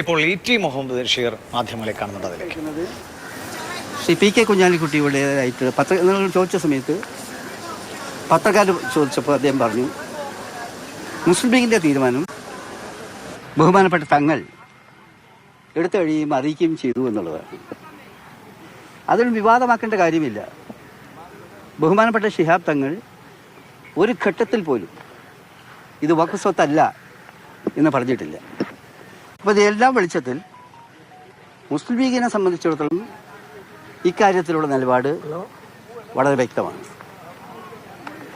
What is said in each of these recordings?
ഇപ്പോൾ ഇ.ടി. മുഹമ്മദ് ബഷീർ മാധ്യമങ്ങളെ കാണുന്നുണ്ട്. അതിലേക്ക് ശ്രീ പി കെ കുഞ്ഞാലിക്കുട്ടിയുടേതായിട്ട് നിങ്ങൾ ചോദിച്ച സമയത്ത് പത്രക്കാർ ചോദിച്ചപ്പോൾ അദ്ദേഹം പറഞ്ഞു, മുസ്ലിം ലീഗിൻ്റെ തീരുമാനം ബഹുമാനപ്പെട്ട തങ്ങൾ എടുത്തു കഴിയുമ്പോൾ അറിയിക്കുകയും ചെയ്തു എന്നുള്ളതാണ്. അതൊരു വിവാദമാക്കേണ്ട കാര്യമില്ല. ബഹുമാനപ്പെട്ട ശിഹാബ് തങ്ങൾ ഒരു ഘട്ടത്തിൽ പോലും ഇത് വഖഫ് സ്വത്തല്ല എന്ന് പറഞ്ഞിട്ടില്ല. അപ്പോൾ ഇതെല്ലാം വെളിച്ചത്തിൽ മുസ്ലിം ലീഗിനെ സംബന്ധിച്ചിടത്തോളം ഇക്കാര്യത്തിലുള്ള നിലപാട് വളരെ വ്യക്തമാണ്.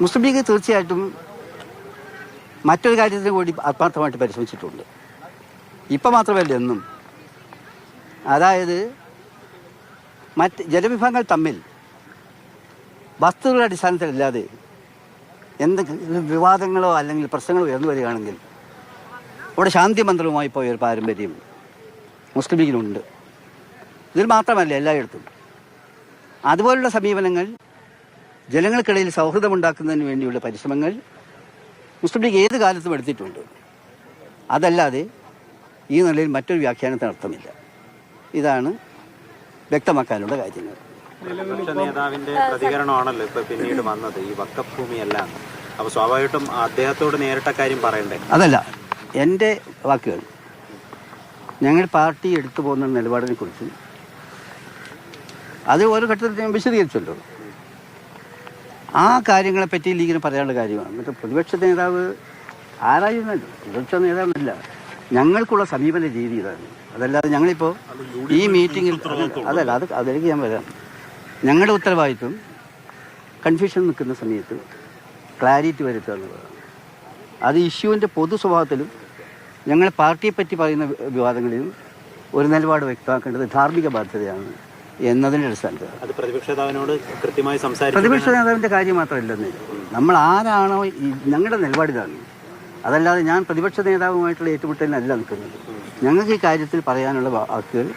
മുസ്ലിം ലീഗ് തീർച്ചയായിട്ടും മറ്റൊരു കാര്യത്തിന് കൂടി ആത്മാർത്ഥമായിട്ട് പരിശ്രമിച്ചിട്ടുണ്ട്. ഇപ്പം മാത്രമല്ല എന്നും. അതായത് മറ്റ് ജനവിഭാഗങ്ങൾ തമ്മിൽ വസ്തുതകളുടെ അടിസ്ഥാനത്തിലല്ലാതെ എന്തെങ്കിലും വിവാദങ്ങളോ അല്ലെങ്കിൽ പ്രശ്നങ്ങളോ ഉയർന്നു വരികയാണെങ്കിൽ അവിടെ ശാന്തി മന്ത്രവുമായി പോയ ഒരു പാരമ്പര്യം മുസ്ലിം ലീഗിനുണ്ട്. ഇതിൽ മാത്രമല്ല, എല്ലായിടത്തും അതുപോലുള്ള സമീപനങ്ങൾ, ജനങ്ങൾക്കിടയിൽ സൗഹൃദമുണ്ടാക്കുന്നതിന് വേണ്ടിയുള്ള പരിശ്രമങ്ങൾ മുസ്ലിം ലീഗ് ഏത് കാലത്തും എടുത്തിട്ടുണ്ട്. അതല്ലാതെ ഈ നിലയിൽ മറ്റൊരു വ്യാഖ്യാനത്തിന് അർത്ഥമില്ല. ഇതാണ് വ്യക്തമാക്കാനുള്ള കാര്യങ്ങൾ. നേതാവിന്റെ പ്രതികരണമാണല്ലോ ഇപ്പൊ പിന്നീട് വന്നത്, ഈ വഖഫ് ഭൂമിയല്ല. അപ്പൊ സ്വാഭാവികമായിട്ടും അദ്ദേഹത്തോട് നേരിട്ട കാര്യം പറയണ്ടേ? അതല്ല എൻ്റെ വാക്കുകൾ. ഞങ്ങൾ പാർട്ടി എടുത്തു പോകുന്ന നിലപാടിനെ കുറിച്ച് അത് ഓരോ ഘട്ടത്തിൽ ഞാൻ വിശദീകരിച്ചല്ലോ. ആ കാര്യങ്ങളെപ്പറ്റി ലീഗിന് പറയാനുള്ള കാര്യമാണ്. എന്നിട്ട് പ്രതിപക്ഷ നേതാവ് ആരായിരുന്നല്ലോ, പ്രതിപക്ഷ നേതാവല്ല. ഞങ്ങൾക്കുള്ള സമീപന രീതി ഇതാണ്. അതല്ലാതെ ഞങ്ങളിപ്പോൾ ഈ മീറ്റിങ്ങിൽ അതല്ല, അതിലേക്ക് ഞാൻ വരാം. ഞങ്ങളുടെ ഉത്തരവാദിത്വം കൺഫ്യൂഷൻ നിൽക്കുന്ന സമയത്ത് ക്ലാരിറ്റി വരുത്തുക എന്നുള്ളതാണ്. അത് ഇഷ്യൂവിൻ്റെ പൊതു സ്വഭാവത്തിലും ഞങ്ങൾ പാർട്ടിയെപ്പറ്റി പറയുന്ന വിവാദങ്ങളിലും ഒരു നിലപാട് വ്യക്തമാക്കേണ്ടത് ധാർമ്മിക ബാധ്യതയാണ് എന്നതിൻ്റെ അടിസ്ഥാനത്തിൽ അത് പ്രതിപക്ഷ നേതാവിനോട് കൃത്യമായി പ്രതിപക്ഷ നേതാവിൻ്റെ കാര്യം മാത്രമല്ലെന്ന്, നമ്മൾ ആരാണോ ഞങ്ങളുടെ നിലപാടിതാണ്. അതല്ലാതെ ഞാൻ പ്രതിപക്ഷ നേതാവുമായിട്ടുള്ള ഏറ്റുമുട്ടലിനല്ല നിൽക്കുന്നത്. ഞങ്ങൾക്ക് ഈ കാര്യത്തിൽ പറയാനുള്ള വാക്കുകൾ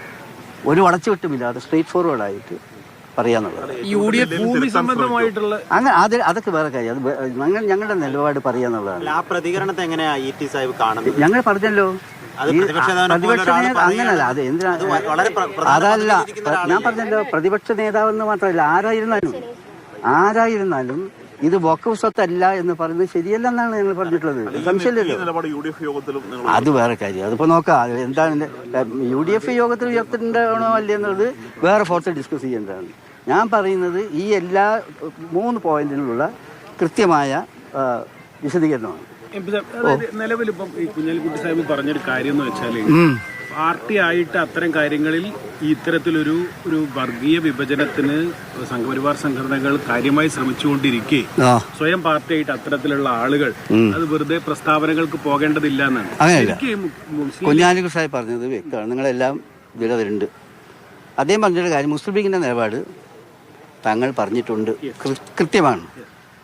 ഒരു വളച്ചുവിട്ടുമില്ലാതെ സ്ട്രേറ്റ് ഫോർവേഡായിട്ട് പറയാന്നുള്ളത്. അങ്ങനെ അതൊക്കെ വേറെ കാര്യം. അത് ഞങ്ങളുടെ നിലപാട് പറയാന്നുള്ളതാണ്. ആ പ്രതികരണത്തെ എങ്ങനെയാ ഇ.ടി. സാഹിബ് കാണുന്നത്? ഞങ്ങൾ പറഞ്ഞല്ലോ, പ്രതിപക്ഷ നേതാവ് അങ്ങനല്ല. അത് എന്തിനാ, അതല്ല ഞാൻ പറഞ്ഞല്ലോ. പ്രതിപക്ഷ നേതാവെന്ന് മാത്രമല്ല, ആരായിരുന്നാലും ഇത് വഖഫ് സ്വത്തല്ല എന്ന് പറയുന്നത് ശരിയല്ലെന്നാണ് ഞങ്ങൾ പറഞ്ഞിട്ടുള്ളത്. സംശയമില്ലല്ലോ. അത് വേറെ കാര്യം. അതിപ്പോ നോക്കാം എന്താണ് UDF യോഗത്തിൽ ഉയർത്തിണ്ടാണോ അല്ലേ എന്നുള്ളത് വേറെ ഫോർത്ത് ഡിസ്കസ് ചെയ്യേണ്ടതാണ്. ഞാൻ പറയുന്നത് ഈ എല്ലാ 3 പോയിന്റിലുള്ള കൃത്യമായ വിശദീകരണമാണ്. നിലവിലിപ്പം ഈ കുഞ്ഞാലിക്കുട്ടി സാഹിബ് പറഞ്ഞൊരു കാര്യം എന്ന് വെച്ചാൽ, പാർട്ടി ആയിട്ട് അത്തരം കാര്യങ്ങളിൽ ഇത്തരത്തിലൊരു വർഗീയ വിഭജനത്തിന് സംഘപരിവാർ സംഘടനകൾ കാര്യമായി ശ്രമിച്ചുകൊണ്ടിരിക്കെ സ്വയം പാർട്ടിയായിട്ട് അത്തരത്തിലുള്ള ആളുകൾ അത് വെറുതെ പ്രസ്താവനകൾക്ക് പോകേണ്ടതില്ല എന്നാണ്. കുഞ്ഞാലിക്കുട്ടി സാഹിബ് പറഞ്ഞത് വ്യക്തമാണ്. നിങ്ങളെല്ലാം വിലവരുണ്ട്. അദ്ദേഹം പറഞ്ഞൊരു കാര്യം, മുസ്ലിം ലീഗിന്റെ നിലപാട് തങ്ങൾ പറഞ്ഞിട്ടുണ്ട്, കൃത്യമാണ്.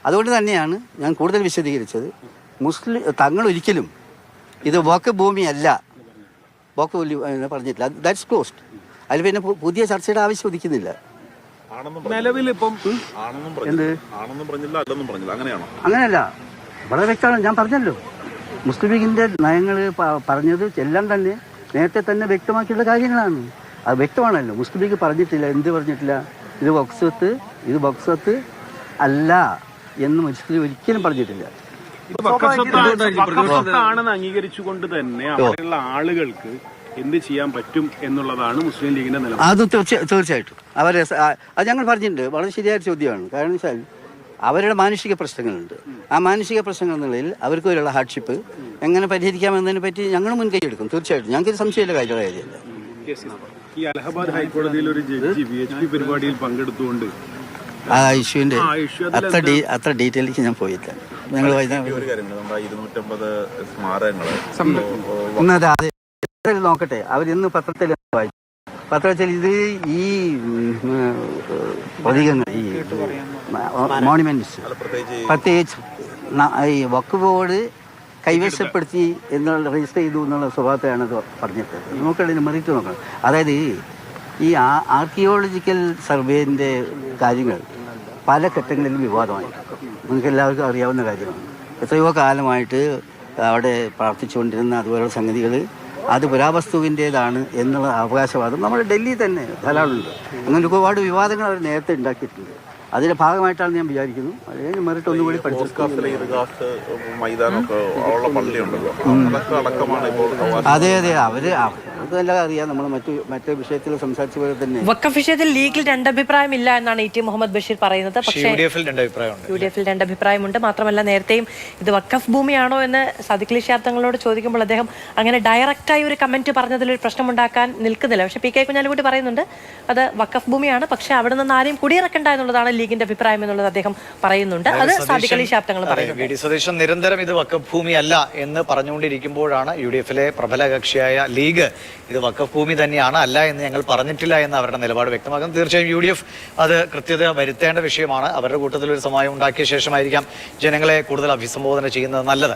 അതുകൊണ്ട് തന്നെയാണ് ഞാൻ കൂടുതൽ വിശദീകരിച്ചത്. തങ്ങൾ ഒരിക്കലും ഇത് വഖഫ് ഭൂമിയല്ല, വഖഫ് പറഞ്ഞിട്ടില്ല. That's closed. അതിൽ പിന്നെ പുതിയ ചർച്ചയുടെ ആവശ്യം ഉദിക്കുന്നില്ല. അങ്ങനെയല്ല, വളരെ വ്യക്തമാണ്. ഞാൻ പറഞ്ഞല്ലോ, മുസ്ലിം ലീഗിന്റെ നയങ്ങൾ പറഞ്ഞത് എല്ലാം തന്നെ നേരത്തെ തന്നെ വ്യക്തമാക്കിയുള്ള കാര്യങ്ങളാണ്. അത് വ്യക്തമാണല്ലോ. മുസ്ലിം ലീഗ് പറഞ്ഞിട്ടില്ല, എന്ത് പറഞ്ഞിട്ടില്ല, ഇത് വഖഫ് സ്വത്ത് അല്ല എന്ന് മുസ്ലിം ലീഗ് ഒരിക്കലും പറഞ്ഞിട്ടില്ല. ആണെന്ന് അംഗീകരിച്ചുകൊണ്ട് തന്നെ അവിടെയുള്ള ആളുകൾക്ക് എന്ത് ചെയ്യാൻ പറ്റും എന്നുള്ളതാണ് മുസ്ലിം ലീഗിന്റെ നിലപാട്. അത് തീർച്ചയായിട്ടും അത് ഞങ്ങൾ പറഞ്ഞിട്ടുണ്ട്. വളരെ ശരിയായ ചോദ്യമാണ്. കാരണം വെച്ചാൽ അവരുടെ മാനുഷിക പ്രശ്നങ്ങളുണ്ട്. ആ മാനുഷിക പ്രശ്നങ്ങൾ നിലയിൽ അവർക്ക് വരെയുള്ള ഹാർഡ്ഷിപ്പ് എങ്ങനെ പരിഹരിക്കാമെന്നതിനെ പറ്റി ഞങ്ങൾ മുൻകൈ എടുക്കും. തീർച്ചയായിട്ടും ഞങ്ങൾക്ക് സംശയമില്ല കാര്യമില്ല. ഈ അലഹബാദ് ഹൈക്കോടതിയിൽ ഒരു ജഡ്ജി VHP പരിപാടിയിൽ പങ്കെടുത്തുകൊണ്ട് ആ ഇഷ്യൂവിന്റെ അത്ര ഡീറ്റെയിലേക്ക് ഞാൻ പോയില്ല. ഞങ്ങൾ നോക്കട്ടെ. അവരിന്ന് പത്രത്തിൽ ഇത് ഈ പ്രതീകങ്ങൾ, ഈ മോണുമെന്റ്സ് പ്രത്യേകിച്ച് ഈ വഖഫ് ബോർഡ് കൈവശപ്പെടുത്തി എന്നുള്ള രജിസ്റ്റർ ചെയ്തു എന്നുള്ള സ്വഭാവത്തെയാണ് ഇത് പറഞ്ഞിട്ട്. നോക്കട്ടെ, മെറിറ്റ് നോക്കണം. അതായത് ഈ ആർക്കിയോളജിക്കൽ സർവേന്റെ കാര്യങ്ങൾ പല ഘട്ടങ്ങളിലും വിവാദമായി. നിങ്ങൾക്ക് എല്ലാവർക്കും അറിയാവുന്ന കാര്യമാണ്. എത്രയോ കാലമായിട്ട് അവിടെ പ്രാർത്ഥിച്ചുകൊണ്ടിരുന്ന അതുപോലുള്ള സംഗതികൾ അത് പുരാവസ്തുവിൻ്റേതാണ് എന്നുള്ള അവകാശവാദം നമ്മുടെ ഡൽഹി തന്നെ ധാരാളമുണ്ട്. അങ്ങനെ ഒരുപാട് വിവാദങ്ങൾ അവർ നേരത്തെ ഉണ്ടാക്കിയിട്ടുണ്ട്. അതിന്റെ ഭാഗമായിട്ടാണ് ഞാൻ വിചാരിക്കുന്നു. അതിന് മെറിറ്റ് ഒന്നുകൂടി അതെ അവർക്കെല്ലാം അറിയാം. നമ്മൾ മറ്റു വിഷയത്തിൽ സംസാരിച്ച പോലെ തന്നെ വഖഫ് വിഷയത്തിൽ ലീഗിൽ രണ്ടഭിപ്രായം ഇല്ല എന്നാണ് ഇ.ടി. മുഹമ്മദ് ബഷീർ പറയുന്നത്. പക്ഷേ യു.ഡി.എഫിൽ രണ്ടഭിപ്രായമുണ്ട്. മാത്രമല്ല നേരത്തെയും ഇത് വഖഫ് ഭൂമിയാണോ എന്ന് സദിഖ് അലി ശിഹാബ് തങ്ങളോട് ചോദിക്കുമ്പോൾ അദ്ദേഹം അങ്ങനെ ഡയറക്റ്റായി ഒരു കമന്റ് പറഞ്ഞതിൽ ഒരു പ്രശ്നമുണ്ടാക്കാൻ നിൽക്കുന്നില്ല. പക്ഷേ പി കെ കുഞ്ഞാലിക്കുട്ടി പറയുന്നുണ്ട് അത് വഖഫ് ഭൂമിയാണ്, പക്ഷേ അവിടെ നിന്ന് ആരെയും കുടിയിറക്കണ്ട എന്നുള്ളതാണ് ലീഗിന്റെ അഭിപ്രായം എന്നുള്ളത് അദ്ദേഹം പറയുന്നുണ്ട്. അത് സദിഖ് അലി ശിഹാബ് തങ്ങൾ പറയുന്നത്. വി.ഡി. സതീശൻ നിരന്തരം ഇത് വഖഫ് ഭൂമിയല്ല എന്ന് പറഞ്ഞുകൊണ്ടിരിക്കുമ്പോഴാണ് യു.ഡി.എഫിലെ പ്രബല കക്ഷിയായ ലീഗ് ഇത് വഖഫ് ഭൂമി തന്നെയാണ്, അല്ല എന്ന് ഞങ്ങൾ പറഞ്ഞിട്ടില്ല എന്ന് അവരുടെ നിലപാട് വ്യക്തമാക്കുന്നു. തീർച്ചയായും യു.ഡി.എഫ് അത് കൃത്യത വരുത്തേണ്ട വിഷയമാണ്. അവരുടെ കൂട്ടത്തിൽ ഒരു സമയം ഉണ്ടാക്കിയ ശേഷമായിരിക്കാം ജനങ്ങളെ കൂടുതൽ അഭിസംബോധന ചെയ്യുന്നത് നല്ലത്.